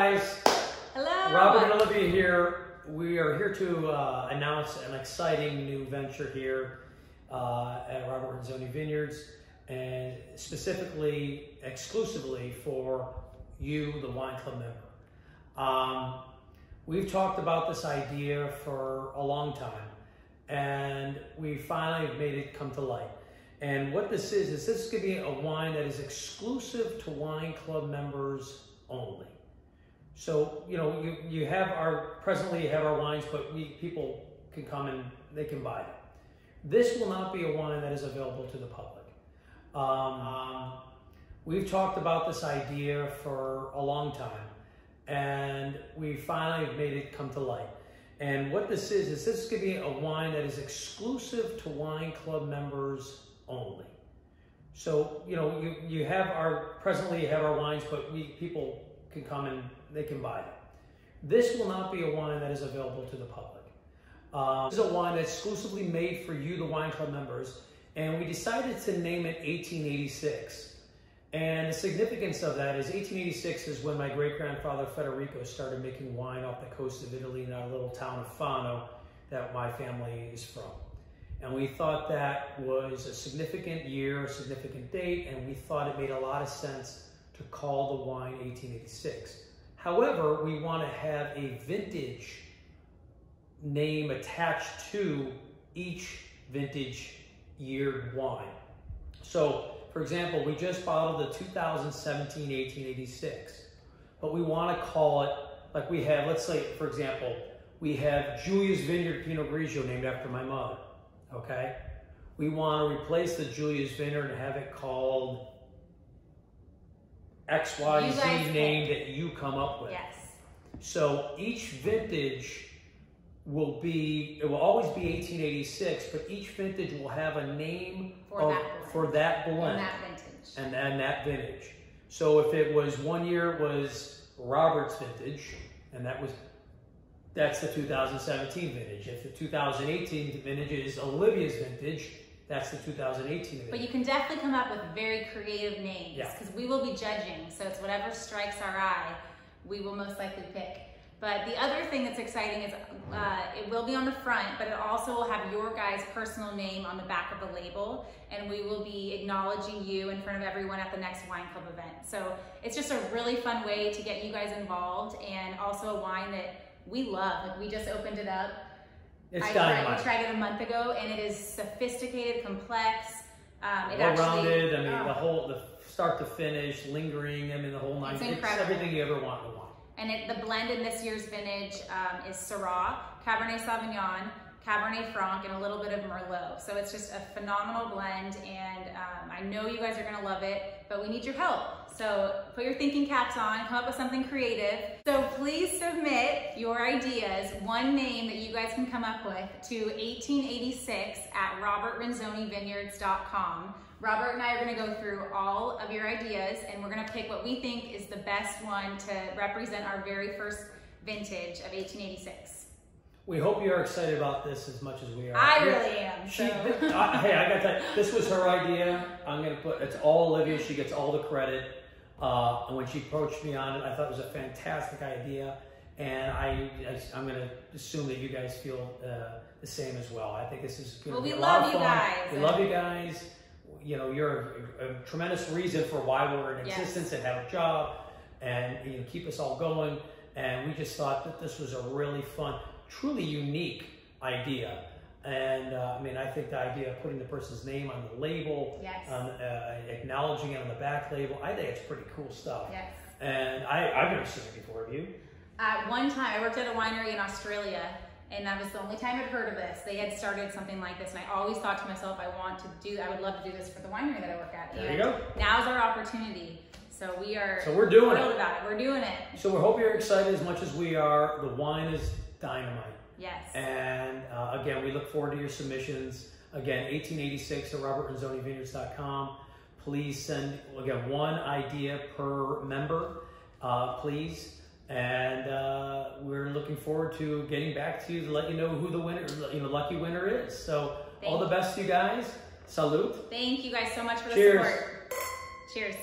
guys. Hello. Robert and Olivia here. We are here to announce an exciting new venture here at Robert Renzoni Vineyards, and specifically, exclusively for you, the wine club member. We've talked about this idea for a long time, and we finally made it come to light. And what this is this is going to be a wine that is exclusive to wine club members only. So, you know, presently you have our wines, but people can come and they can buy them. This will not be a wine that is available to the public. We've talked about this idea for a long time, and we finally made it come to light. And what this is this is going to be a wine that is exclusive to wine club members only. So, you know, presently you have our wines, but people can come and they can buy them. This will not be a wine that is available to the public. This is a wine that's exclusively made for you, the wine club members, and we decided to name it 1886. And the significance of that is 1886 is when my great-grandfather Federico started making wine off the coast of Italy in our little town of Fano that my family is from. And we thought that was a significant year, a significant date, and we thought it made a lot of sense to call the wine 1886. However, we want to have a vintage name attached to each vintage year wine. So, for example, we just bottled the 2017 1886, but we want to call it, like we have, let's say, for example, we have Julia's Vineyard Pinot Grigio named after my mother, okay? We want to replace the Julia's Vineyard and have it called XYZ name that you come up with. Yes. So each vintage will always be 1886, but each vintage will have a name for that blend. And that vintage. So if it was one year it was Robert's vintage, and that's the 2017 vintage. If the 2018 vintage is Olivia's vintage, that's the 2018 vintage. But you can definitely come up with very creative names, because we will be judging. So it's whatever strikes our eye, we will most likely pick. But the other thing that's exciting is it will be on the front, but it also will have your guys' personal name on the back of the label, and we will be acknowledging you in front of everyone at the next wine club event. So it's just a really fun way to get you guys involved, and also a wine that we love. Like, we just opened it up. It's we tried it a month ago, and it is sophisticated, complex. Well-rounded. I mean, the start to finish, lingering. I mean, the whole nine. It's incredible. It's everything you ever want in a wine. And the blend in this year's vintage is Syrah, Cabernet Sauvignon, Cabernet Franc, and a little bit of Merlot. So it's just a phenomenal blend, and I know you guys are gonna love it, but we need your help. So put your thinking caps on, come up with something creative. So please submit your ideas, one name that you guys can come up with, to 1886 at robertrenzonivineyards.com. Robert and I are going to go through all of your ideas, and we're going to pick what we think is the best one to represent our very first vintage of 1886. We hope you're excited about this as much as we are. I really am. Hey, I got to tell you, this was her idea. It's all Olivia. She gets all the credit. And when she approached me on it, I thought it was a fantastic idea. And I'm going to assume that you guys feel the same as well. I think this is going to be a lot of fun. We love you guys. You know, you're a tremendous reason for why we're in existence and have a job, and keep us all going. And we just thought that this was a really fun, truly unique idea. And I mean, I think the idea of putting the person's name on the label, acknowledging it on the back label, I think it's pretty cool stuff. Yes. And I've never seen it before. Have you? One time, I worked at a winery in Australia, and that was the only time I'd heard of this. They had started something like this, and I always thought to myself, I would love to do this for the winery that I work at. There you go. Now's our opportunity. So we're doing thrilled about it. We're doing it. So we hope you're excited as much as we are. The wine is dynamite. Yes. And again, we look forward to your submissions. Again, 1886 at robertrenzonivineyards.com. Please send, again, one idea per member, please. And we're looking forward to getting back to you to let you know who the winner, lucky winner is. So all the best to you guys. Salute. Thank you guys so much for the Cheers. support. Cheers.